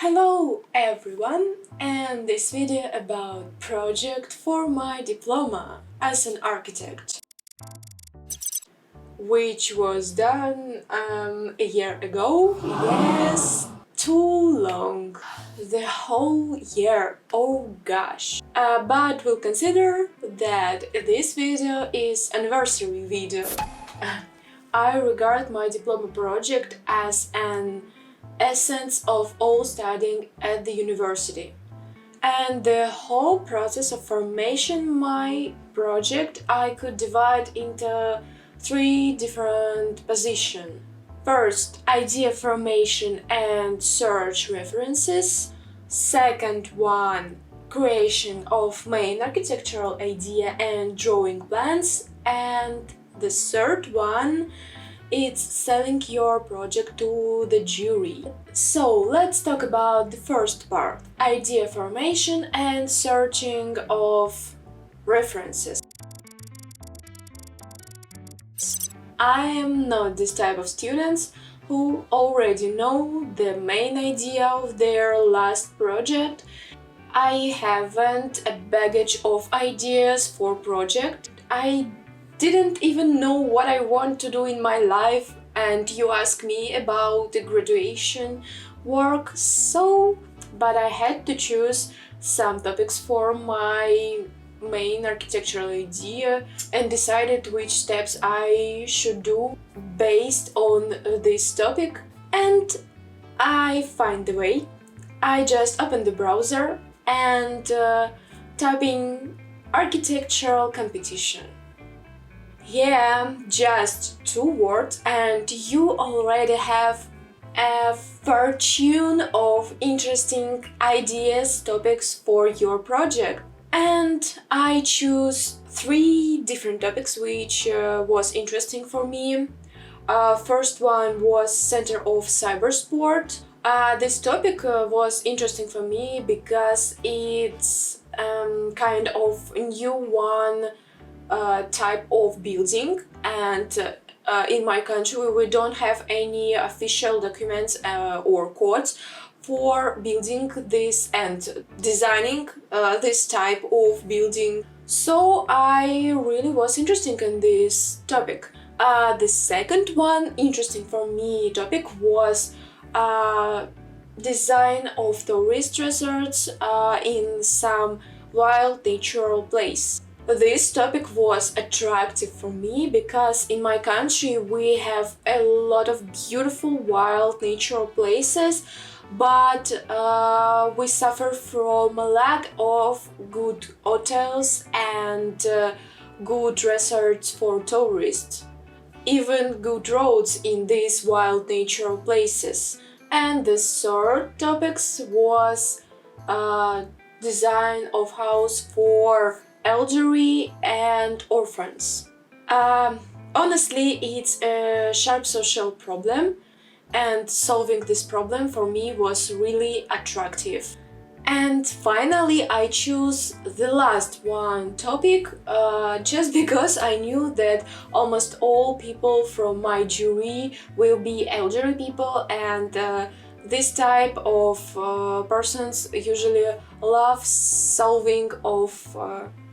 Hello everyone, and this video about project for my diploma as an architect, which was done a year ago. Yes, too long, the whole year, oh gosh. But we'll consider that this video is anniversary video. I regard my diploma project as an essence of all studying at the university. And the whole process of formation my project I could divide into three different positions. First, idea formation and search references. Second one, creation of main architectural idea and drawing plans. And the third one, it's selling your project to the jury. So let's talk about the first part, idea formation and searching of references. I am not this type of students who already know the main idea of their last project. I haven't a baggage of ideas for project. I didn't even know what I want to do in my life, and you ask me about the graduation work, but I had to choose some topics for my main architectural idea and decided which steps I should do based on this topic, and I find the way. I just open the browser and type in architectural competition. Yeah, just 2 words and you already have a fortune of interesting ideas, topics for your project. And I choose 3 different topics which was interesting for me. First one was Center of Cybersport. This topic was interesting for me because it's kind of a new one type of building, and in my country we don't have any official documents or codes for building this and designing this type of building. So I really was interested in this topic. The second one interesting for me topic was design of tourist resorts in some wild natural place. This topic was attractive for me because in my country we have a lot of beautiful wild natural places, but we suffer from a lack of good hotels and good resorts for tourists, even good roads in these wild natural places. And the third topics was design of house for elderly and orphans. Honestly, it's a sharp social problem, and solving this problem for me was really attractive. And finally, I choose the last one topic just because I knew that almost all people from my jury will be elderly people, and this type of persons usually love solving of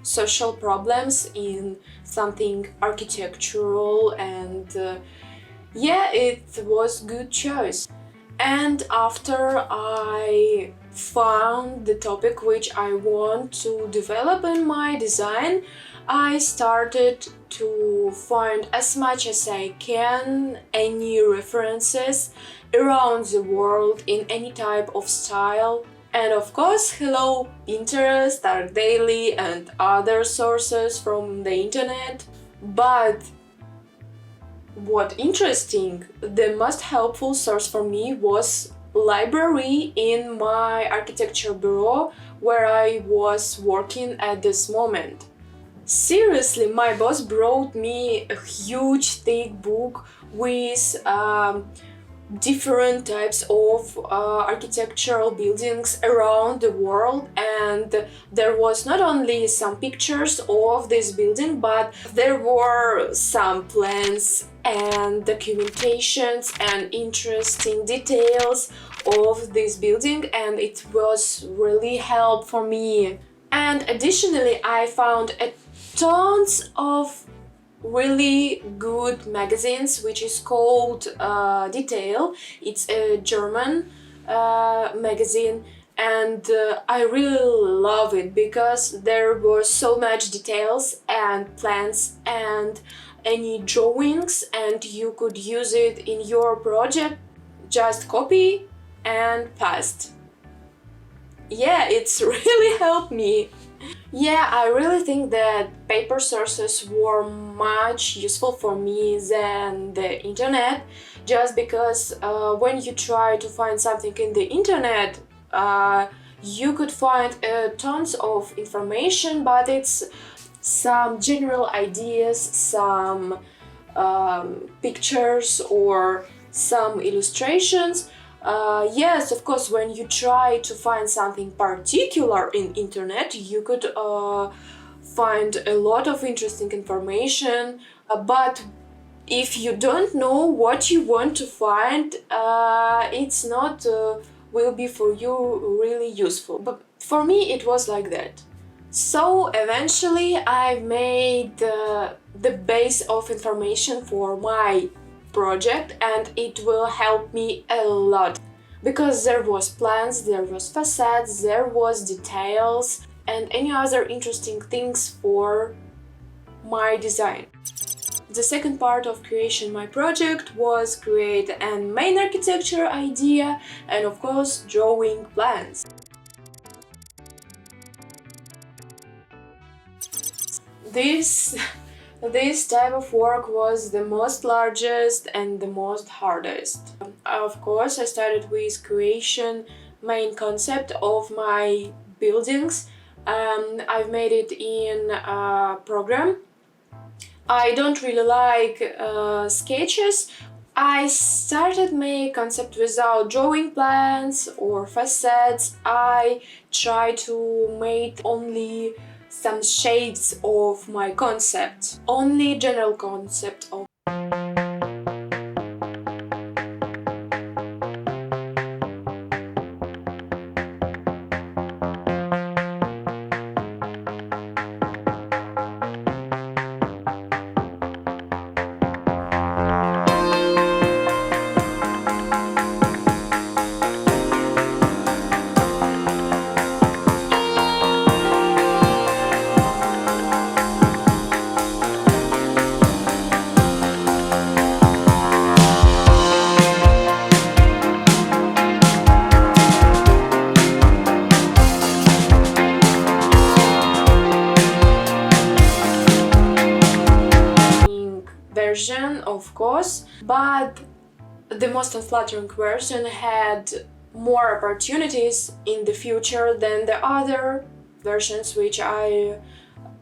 social problems in something architectural, and yeah, it was good choice. And after I found the topic which I want to develop in my design, I started to find as much as I can any references around the world in any type of style. And of course, hello Pinterest, ArcDaily and other sources from the internet. But what interesting, the most helpful source for me was library in my architecture bureau where I was working at this moment. Seriously, my boss brought me a huge thick book with different types of architectural buildings around the world, and there was not only some pictures of this building, but there were some plans and documentations and interesting details of this building, and it was really help for me. And additionally, I found tons of really good magazines, which is called Detail. It's a German magazine, and I really love it because there was so much details and plans and any drawings, and you could use it in your project. Just copy and paste. Yeah, it's really helped me. Yeah, I really think that paper sources were much useful for me than the internet, just because when you try to find something in the internet, you could find tons of information, but it's some general ideas, some pictures or some illustrations. Yes, of course, when you try to find something particular in internet, you could find a lot of interesting information, but if you don't know what you want to find, it's not will be for you really useful. But for me, it was like that. So eventually, I made the base of information for my project, and it will help me a lot because there was plans, there was facades, there was details and any other interesting things for my design. The second part of creation my project was create a main architecture idea and of course drawing plans. This type of work was the most largest and the most hardest. Of course, I started with creation main concept of my buildings. I've made it in a program. I don't really like sketches. I started my concept without drawing plans or facades. I try to make only some shades of my concept, only general concept of. Version, of course, but the most unflattering version had more opportunities in the future than the other versions which I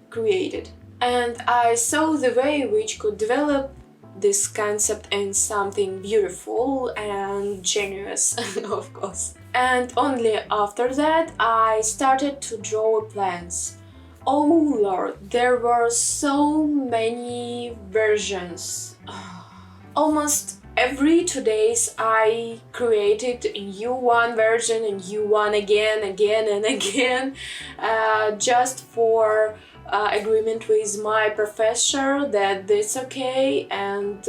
created. And I saw the way which could develop this concept in something beautiful and genius, of course. And only after that I started to draw plans. Oh lord, there were so many versions. Almost every 2 days I created a new one version, a new one again and again, just for agreement with my professor that it's okay, and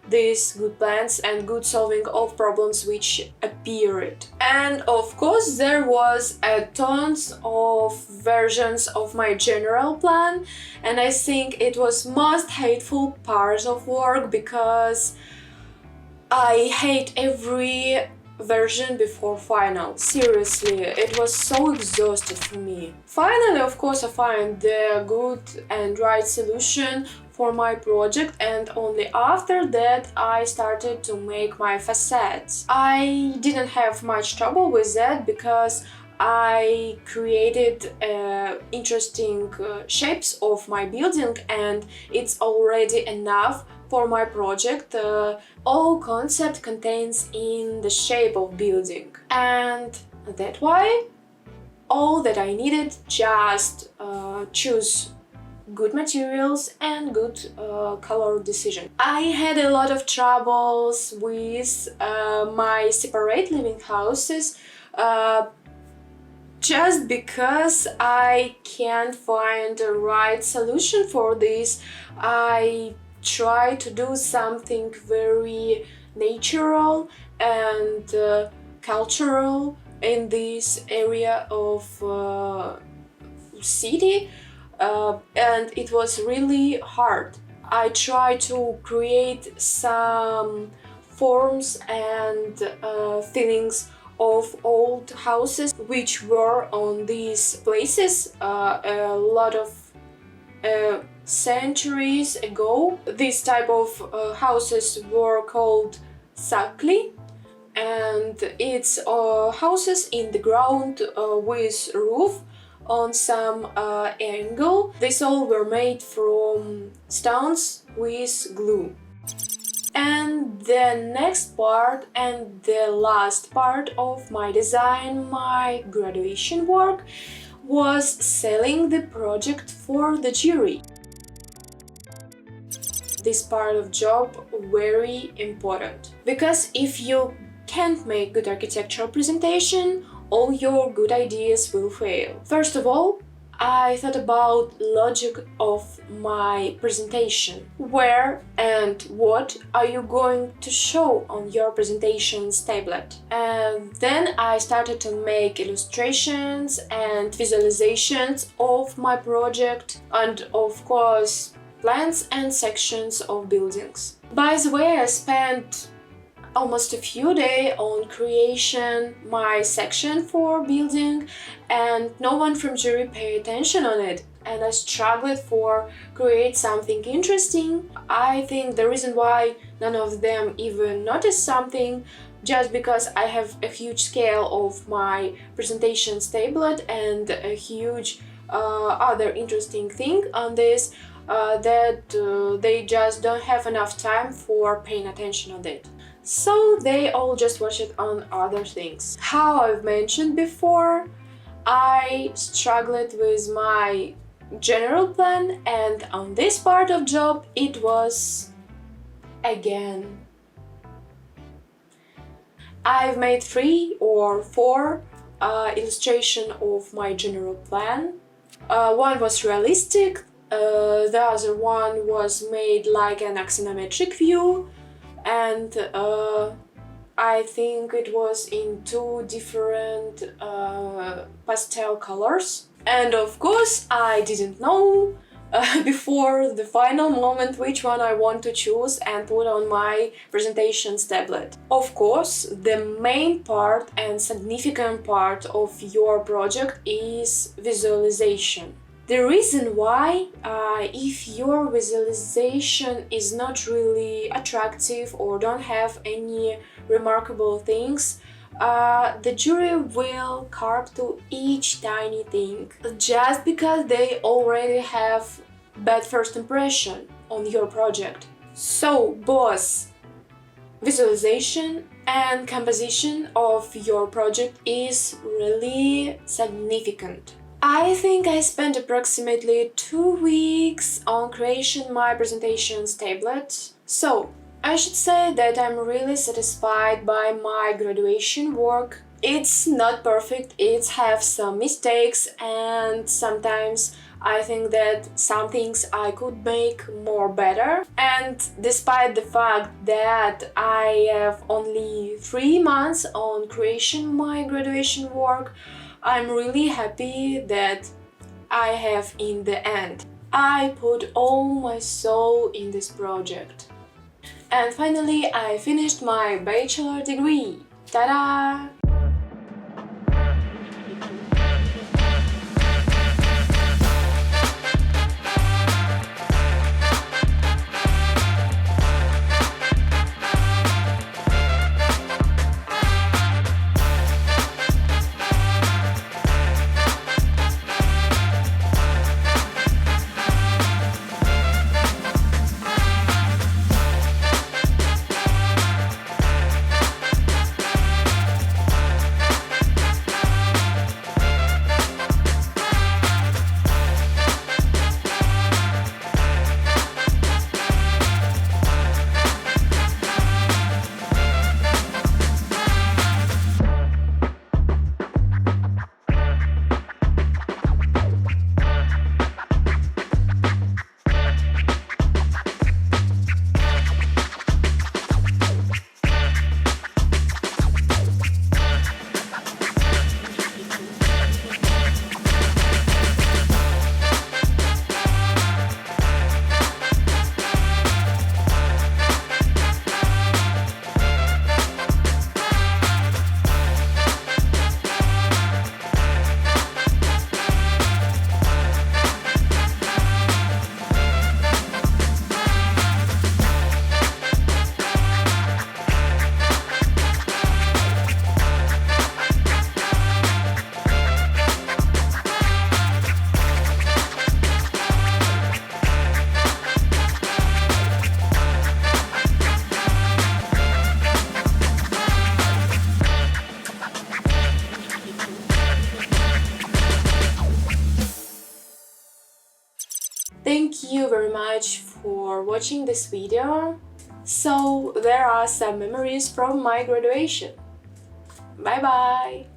these good plans and good solving of problems which appeared. And of course there was tons of versions of my general plan, and I think it was most hateful part of work because I hate every version before final. Seriously, it was so exhausted for me. Finally, of course, I find the good and right solution for my project, and only after that I started to make my facades. I didn't have much trouble with that because I created interesting shapes of my building, and it's already enough for my project, all concept contains in the shape of building, and that why all that I needed just choose good materials and good color decision. I had a lot of troubles with my separate living houses just because I can't find the right solution for this. I try to do something very natural and cultural in this area of city, and it was really hard. I tried to create some forms and feelings of old houses which were on these places a lot of centuries ago. This type of houses were called sakli, and it's houses in the ground with roof on some angle. These all were made from stones with glue. And the next part and the last part of my design, my graduation work, was selling the project for the jury. This part of job very important, because if you can't make good architectural presentation, all your good ideas will fail. First of all, I thought about logic of my presentation. Where and what are you going to show on your presentation's tablet? And then I started to make illustrations and visualizations of my project, and of course plans and sections of buildings. By the way, I spent almost a few days on creation my section for building, and no one from jury paid attention on it, and I struggled for create something interesting. I think the reason why none of them even noticed something just because I have a huge scale of my presentations tablet and a huge other interesting thing on this, that they just don't have enough time for paying attention on it. So they all just watch it on other things. How I've mentioned before, I struggled with my general plan, and on this part of job it was again. I've made 3 or 4 illustration of my general plan. One was realistic, the other one was made like an axonometric view, and I think it was in 2 different pastel colors. And of course I didn't know before the final moment which one I want to choose and put on my presentations tablet. Of course, the main part and significant part of your project is visualization. The reason why, if your visualization is not really attractive or don't have any remarkable things, the jury will carp to each tiny thing just because they already have bad first impression on your project. So both visualization and composition of your project is really significant. I think I spent approximately 2 weeks on creation my presentations tablet. So I should say that I'm really satisfied by my graduation work. It's not perfect, it has some mistakes, and sometimes I think that some things I could make more better. And despite the fact that I have only 3 months on creation my graduation work, I'm really happy that I have in the end. I put all my soul in this project. And finally, I finished my bachelor degree. Ta-da! much for watching this video. So there are some memories from my graduation. Bye bye!